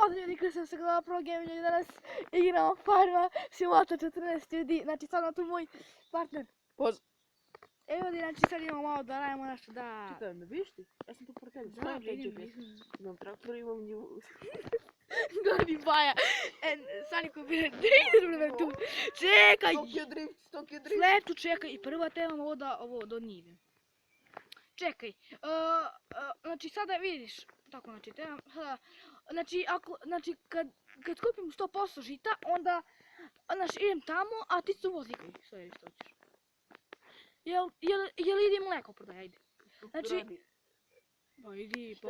Pozdrav ljudi koji sam se gledala Pro Gaming i danas igramo Farma Simulator 14 ljudi, znači sad na tu moj partner. Evo ljudi, znači sad imamo malo da radimo nešto, da... Čekaj, me vidiš ti? Ja sam tu pored tebe, Da, stavim taj vidim, GPS. vidim. Imam traktor, imam nju. Goni baja. Sani ko bire, da ideš bre tu. Čekaj! Stok je drift. Sletu čekaj, i prva tema ovo do njide. Čekaj, znači sada vidiš, tako znači tema, znači kad kupim 100% žita, onda znači idem tamo, a ti su vozikovi, što je što ćeš. Jel idi mleko prodaj, ajde. Znači, pa idi, pa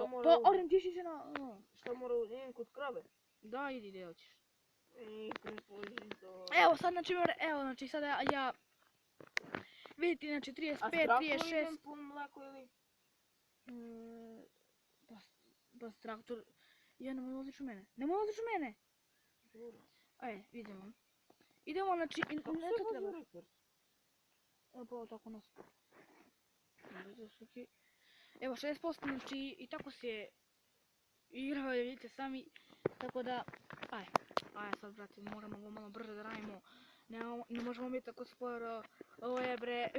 orijentiši se na, Šta mora idem kod krave? da idi gdje hoćeš. To. Evo sad znači sada ja, vidite znači 35, A s traktorom 36. idem po mleko ili? Pa traktor, ja ne mogu otići u mene. Ne mogu otići u mene! Ajde, vidimo. Idemo, znači, ne to treba. Evo tako nas. Evo 6%, znači, i tako se igrao, vidite sami. Tako da, ajde sad, brate, moramo ovo malo brže da radimo. Ne možemo biti tako sporo. Ovo je, bre...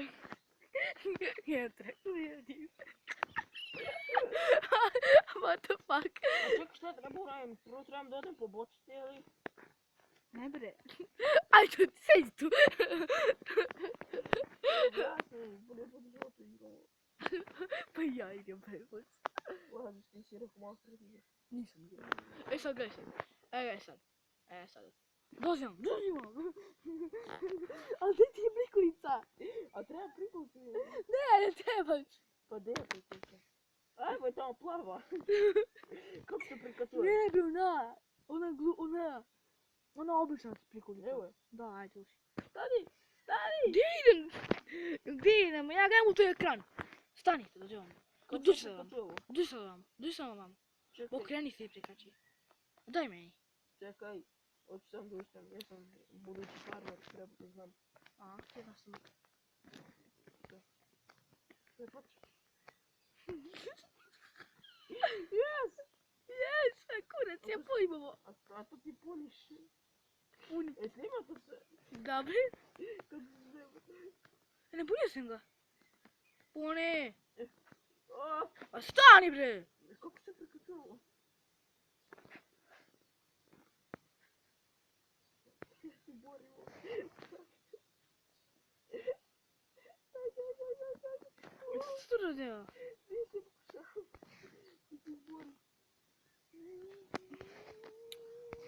What the fuck? A čekaj, šta treba uradim? Prvo trebam da odem po bočice ili? Ne bre. Ajde, sedi tu. Bolje pod životu igramo. Pa ja idem bre. Ulaziš ti si rekao malo srednije. Nisam igrao. Sad gledaj sad. Sad. Dozimo. Ali gdje ti je prikolica? A treba prikolica? Ne trebaš. Pa gdje je prikolica? Ajmo je tamo plava. Kako se prikacuje? Ne bre, ona obična prikolica. Evo je. Da, ajde uši. Stani! Gdje idem? Ja gledam u tu ekran. Stanite, dođe vam. Kako se prikacuje ovo? Dođi vam. Čekaj, Okreni se i prikači. Daj meni. čekaj. Hoću sam da uštem, ja sam budući farmer, treba da znam. Jedan sam. Sve počeš. Yes, kurac, ja pojmamo. A to ti puniš. Puni. Snima to sve. Da bre? Kako se snima? Ne punio sam ga. Pune. O, A stani bre. kako se prikacuje ovo? Ja se borimo. Što to radio? Nisam pokušao. Ja se borim.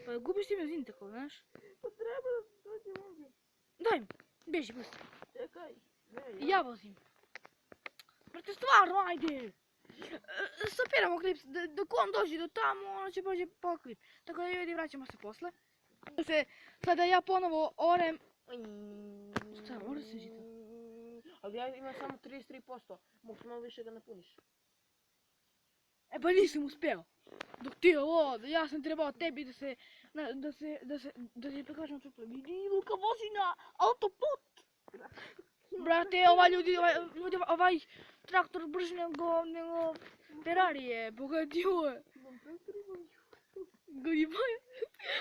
Pa gubiš ti benzin tako, znaš? Pa treba da dođem ovdje. Daj mi, beži, pusti. Čekaj. Ja vozim. Brate, stvarno, ajde. Stopiramo klip, dok on dođe do tamo, ono će prođe po klip. Tako da ljudi, vraćamo se posle. Sada ja ponovo orem. Šta, mora se žita? Ali ja imam samo 33%. Mogu malo više da napuniš. E pa nisam uspio. Dok ti ovo, ja sam trebao tebi da se prikažem čuple. Vidi, Luka vozi na autoput. Brate, ovaj traktor brži nego Ferrari je, pogodio je. Godibaja.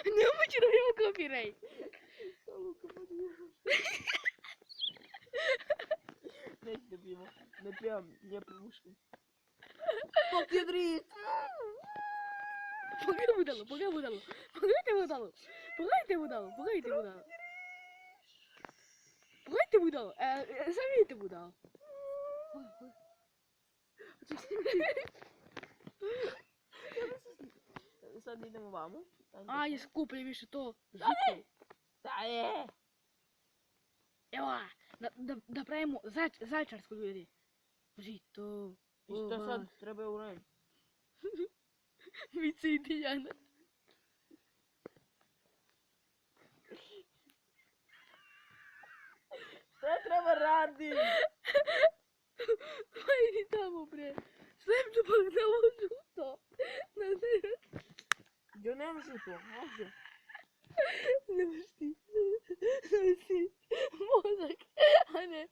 Nemoj će da imamo kopiraj. Neće da bijemo. Ne trebam lijepo muške. Tok je drift! Pogledaj budalo. Pogledajte budalo. Sam vidite budalo. Sad idemo vamo. Ajde, skuplji više to. Stane! Evo, da pravimo zajčarsko ljudi. Žito. I što sad treba je uraditi? Vice i Dijana. Šta treba raditi? Pa idi tamo bre. Slepću pak na ovo žuto. Gdje nema žuto? Može. Nemaš ti. Mozak. A ne,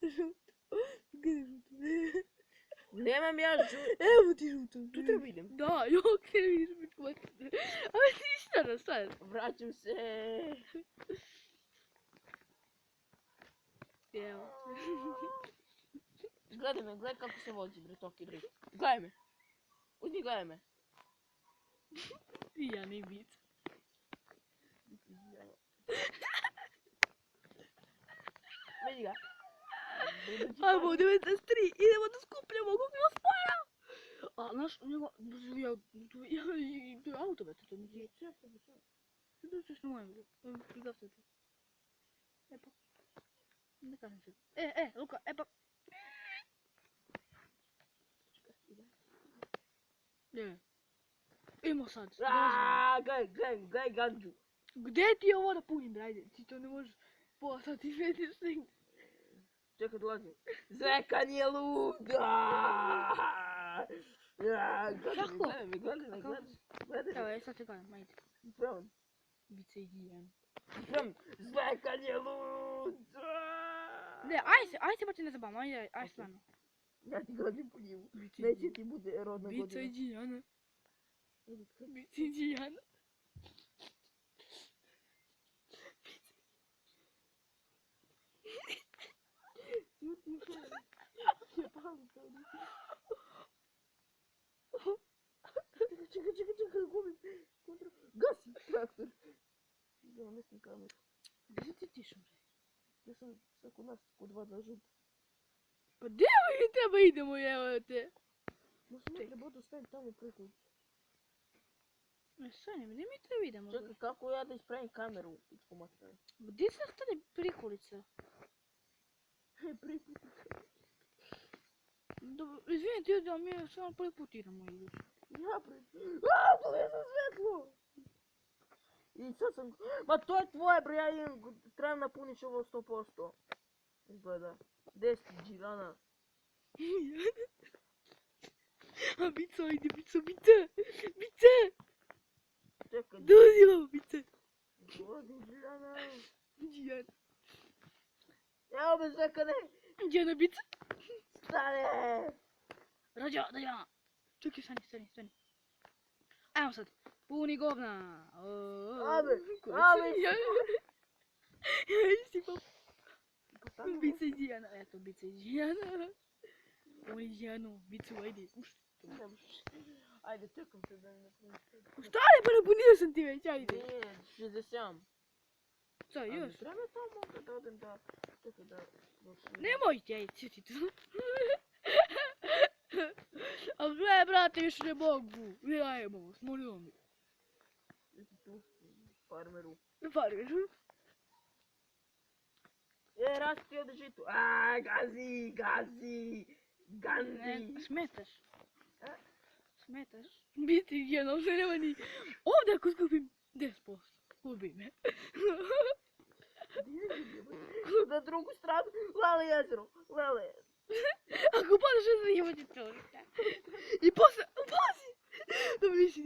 žuto. Gdje je žuto? Nemam ja žuto. Evo ti žuto. Tu treba idem. Da, jok, ne vidiš biću mater. Stvarno, stvarno. Vraćam se. Evo. Gledaj me, gledaj kako se vozi, bre, toki drift. Gledaj me. Uzmi, gledaj me. Ja ne bit. Vidi ga. Ajmo, 93, idemo da skupljamo koliko nas para. A, znaš, njega, to je auto, bete, to mi je. To je što moje, prigavte to. E pa. Ne kažem se. Luka, e pa. Ne. Idemo sad. Gledaj ganđu. Gdje ti je ovo da punim, brajde? Ti to ne možeš poslati, vidiš negdje. Čekaj, dolazim. Zekanje luda! Kako? Gledaj me. Evo, sad te gledam, ajde. Spremam. Bice i dijan. Spremam. Zekanje luda! Ne, aj se pa ti ne zabavno, aj stvarno. Ja ti gledam po njemu. Bice Neće ti bude rodna godina. Bice i dijana. Bice i dijana. Čekaj, gubim. Gasi traktor. Ja mislim kameru. Gdje si ti tišao? Ja sam sad kod nas, kod vada žup. Pa gdje mi treba idemo, evo te? Možda ne treba da stavim tamo preko. Ne, stani, gdje mi treba idemo? Čekaj, kako ja da ispravim kameru? Pičko materiju. Gdje se stane prikolica? Prvi put. Dobro, izvinite, ljudi, ali mi samo prvi put idemo, idu. Ja prvi put. Aaa, pogledaj svetlo! I sad sam... Ma to je tvoje, bre, ja imam... Trebam napunit ovo 100%. Izgleda. Gdje si, Đirana? A bico, ide, bice! Čekaj, Dođi ovo, bice! Dolazi Đirana. Dijana. Evo me Zekane! Dijana, bice! Stane! Rađa. Čekaj, stani. Evo sad. Puni govna. Abe! Isti pa. Bice i Dijana. Eto, bice i Dijana. Puni Dijanu, bicu, ajde. Ajde, čekam se da mi napuniš. Stani, pa napunio sam ti već, ajde. Nije, 67. Šta, još? Treba tamo da odem da... Čekaj da... Nemojte, ajde, sjeti tu. Ali gledaj, brate, više ne mogu. Gledajmo, smolio mi. Sjeti tu, farmeru. Farmeru. Rasti ovdje žitu. Aaaa, gazi! Ne, smetaš. Smetaš? Biti jednom se nema ni... Ovdje ako skupim 10%, ubi me. Na drugu stranu, Lele jezero, Lele. Ako padeš jezero, imate to. I posle, pazi! Dobro, nisi.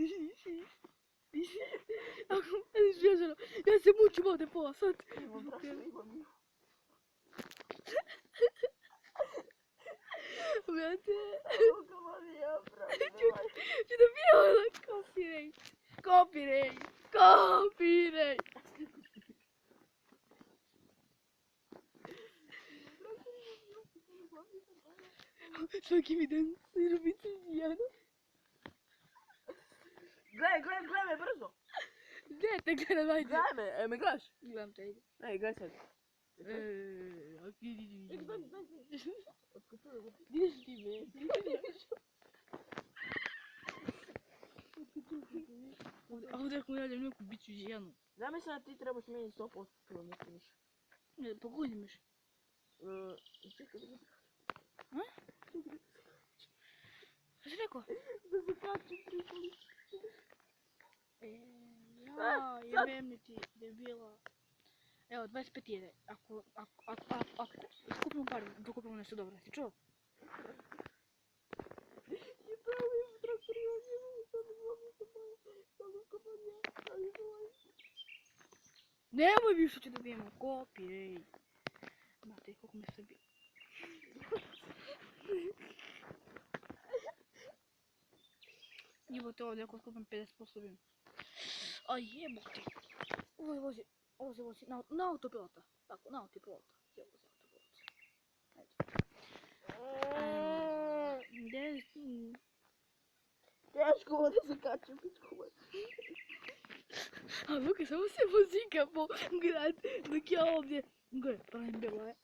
Ako padeš jezero, ja se mučim ovdje pola sat. Imam. Brate. Brate. Ću da bijela, kopiraj. Svaki mi dan sirovice Dijana. Gledaj me brzo. Gdje te gledam, ajde. Gledaj me, me gledaš? Gledam te, ajde. Ej, gledaj sad. Gdje si ti, be? Ovdje ako nađem neku biću ženu. Zamislim da ti trebaš meni 100% kilometra više. Ne, pogodi miš. Čekaj da vidim. Šta si rekao? Da se kačem prikoli. Jebem li ti, debila. Evo, 25 jede. Ako skupimo par, dokupimo nešto dobro. Si čuo? I pravim traktori ovdje, sad mogu se baviti. Samo kopanje, ali zove. Nemoj više će dobijemo. Kopiraj. Znate koliko me sve bi. Jebo te ovdje ako skupim 50% bijem. A jebog ti. Ovo se vozi na autopilota. Tako, na autopilota. Se vozi autopilota. Gdje si? Teško ovo da se kačem, pičku mat. A Luka samo se vozika po grad dok ja ovdje. Gore, pravim bilo je.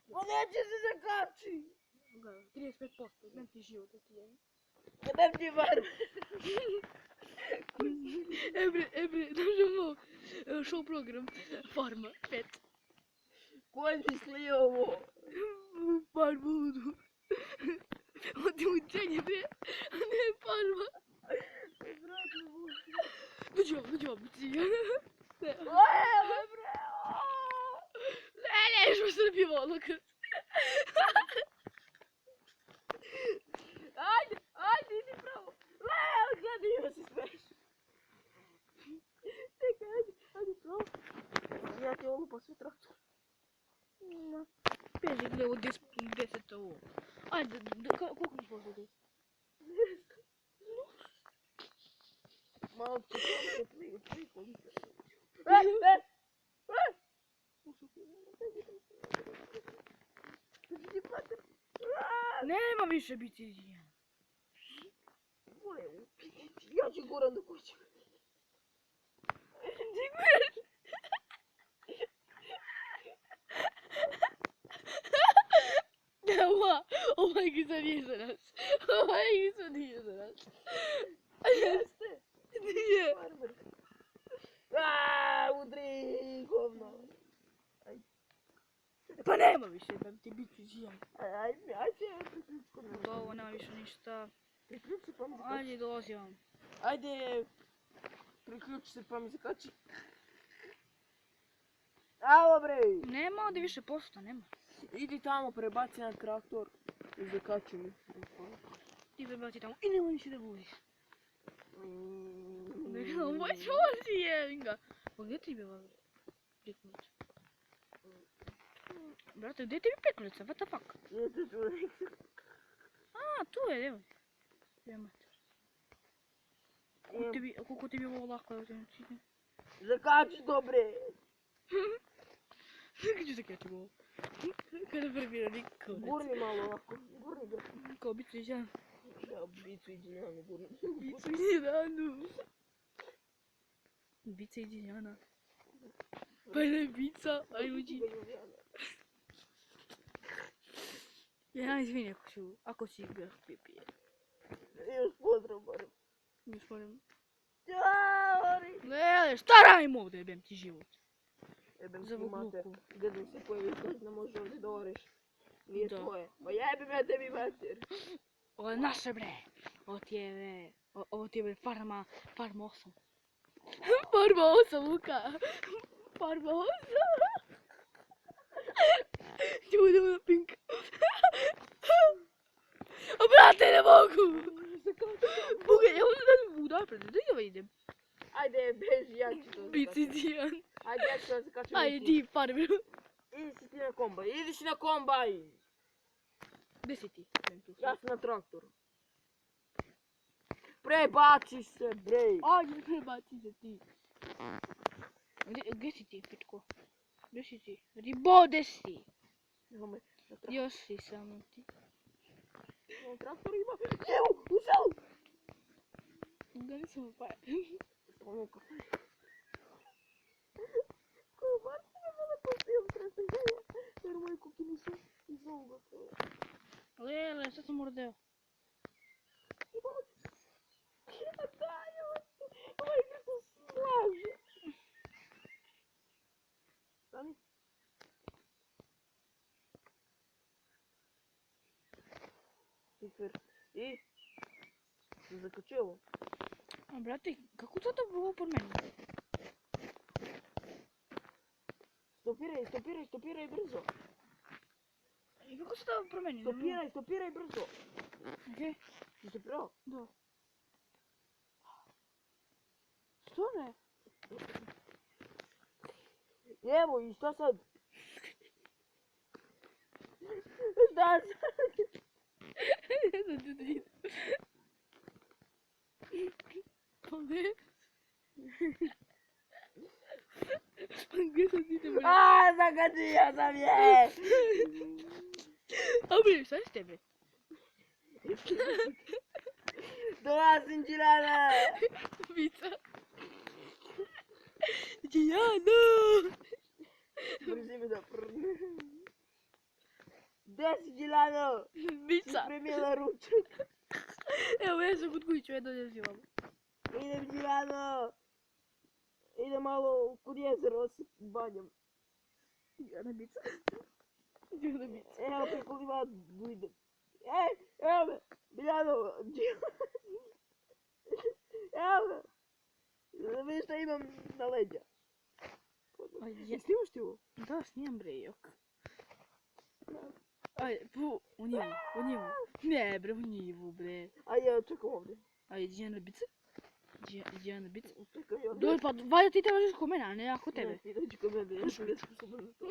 Ma neće se zakači! Gore, 35%, nem ti život da ti je. Jebem ti bar! Ebre, držamo show program Farma 5. Ko je mislio ovo? Farma ludu. Odi učenje bre, a ne Farma. Dođi vam, Ne, Evo bre! ne, što se nabiva Lukas. Ajde, idi pravo! Gledaj, ima se smeš! Čekaj, ajde pravo! Ja ti ovo pa sve traktor. Пези гледа от 10 ovo. Ajde, koliko mi poslati? Malo će to priko. Nema više biti. Ja ću Goran do kuće. Ovaj gizar nije za nas. Ovaj gizar nije za nas. Jeste? Nije. Udri, govno. Pa nema više da ti biti žijan. Ajde, priključi kod mene. Gotovo, nema više ništa. Priključi pa mi zakači. Ajde, dolazi vam. Ajde, priključi se pa mi zakači. Alo bre! Nema ovdje više posta, nema. Idi tamo, prebaci na traktor i zakači mi. Ti prebaci tamo i nemoj niši da voziš. Ovo će vozi jevinga. Pa gdje ti bila prikolica? Brate, gdje ti bi prikolica? What the fuck? A, tu je, evo. Koliko ti bi ovo lako da uzem čini? Zakači dobre! Kako ću zakačiti ovo? Kada prvira niko. Gurni malo ovako, gurni ga. Kao bicu i žan. Ja, bicu i džinjanu gurni. Bicu i žanu. Bica i džinjana. Pa ne bica, aj uđi. Ja izvini ako si ga pipije. Još pozdrav barem. Još moram. Ćao! Ne, šta radim ovdje, jebem ti život. Jebem Za ti mater, vugluku. gdje se pojavi kad ne može ovdje da oriš. Nije Da. tvoje. Pa jebim ja tebi mater. Ovo je naše bre. Ovo ti je bre farma 8. Farma 8, Luka. Farma 8. Ćemo idemo na pink. O brate, ne mogu. Buga, ja ovdje da mogu napred, da ja idem. Ajde, beži, ja ću to Bici zakačiti. dijan. Ajde, ja ću to zakačiti. Ajde ti farma. Idi si ti na kombaj, idi si na kombaj! Gdje si ti? Ja sam na traktoru. Prebaci se, bre! Ajde, prebaci se ti. Gdje si ti, pičko? Gdje si ti? Ribo, gdje si? Evo me, na traktoru. Još si samo ti. Na traktoru ima. Evo, uzeo! Da nisam upaj. Ono kako. Ko baci me malo popijem presađenja. Jer moji kuki nisu iz ovoga. Lele, sad sam mordeo. Daj, ovaj mi se slaže. Stani. Super. I? Se zakačilo. A brate, kako to ovo promeni? Stopiraj brzo. I kako se to promeni? Stopiraj brzo. Okej. Ti se pravo? Da. Što ne? Evo, i šta sad? Šta sad? Ne znam da ide. Gdje? Gdje sam ti te bre? A, zagađio sam je! A bre, šta je s tebe? Dolazim, Đilana! Vica. Đijano! Brži mi da prne. Gdje si, Đilano? Vica. Pripremila ručak. Evo, ja sam kod kuću, ja dođem vam. Idem, Đilano. Idem malo kod jezera s banjom. Đijana Vica. Đijana Vica. Evo preko livadu idem. Evo me, Đilano. Evo me. Da vidiš šta imam na leđa. Snimaš ti ovo? Da, snimam bre, jok. Ajde, u njivu. Ne bre, u njivu bre. Ajde, ja čekam ovdje. Ajde, Đijana Vica. Đijana Vica. Čekaj ovdje. Dobro, pa valjda ti trebaš kod mene, a ne ja kod tebe. Ne, ti dođi kod mene, ja sam nesposoban za to.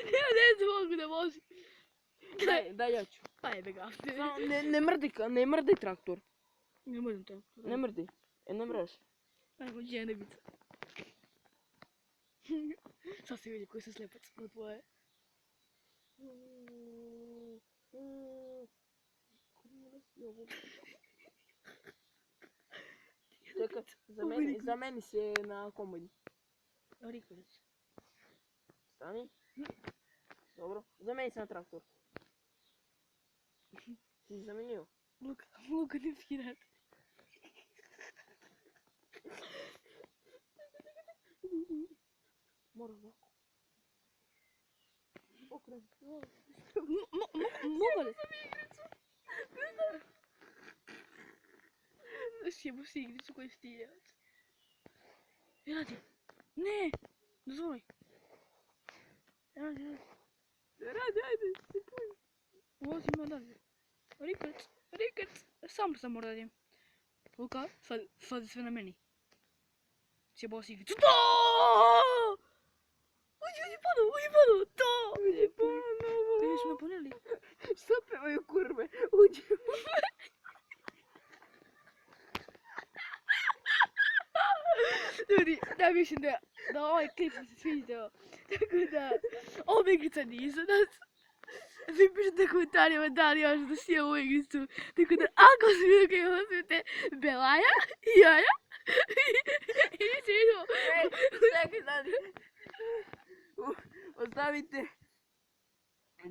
Ja ne mogu da vozim. Daj, ja ću. Ajde ga. Samo ne mrdi traktor. Ne moram to. Ne mrdi. Ne mreš. Ajmo, Đijana Vica. Sad se vidi koji sam slepac kod tvoje. Čekaj, za meni se na kombajn. Riković. Stani. Dobro, za meni se na traktor. Ti zamenio? Luka ne pirat. Moraš da. Okren. Mogu li? Sjebo si igricu koju stiljavac. Radi. Ne! Dozvoli. Radi. Radi, ajde, sipuj. Vozimo dalje. Rikac. Sam radim. Luka, sad je sve na meni. Sjebo si igricu. To! Uđi panu, to! Uđi ponovo. Mi smo poneli. Šta pevaju kurve? Uđi. Ljudi, ja mislim da ovaj klip se sviđao. Tako da, ova igrica nije za nas. Vi pišete komentarima da li još da si ovu igricu. Tako da, ako se vidio kako osvijete Belaja i Jaja. I mi se vidimo. Čekaj, stani. Ostavite.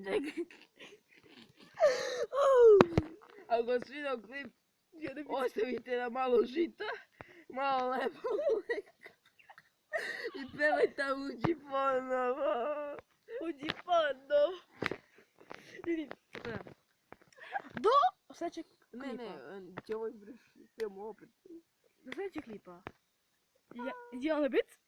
Čekaj. Ako si vidio klip, ostavite na malo žita, malo lepo mleka i pevajte uđi ponovo. Uđi ponovo. Ljudi, do sljedećeg klipa. Ne, ti ovo izbriš, pijemo opet. Do sljedećeg klipa. Đijana Vica.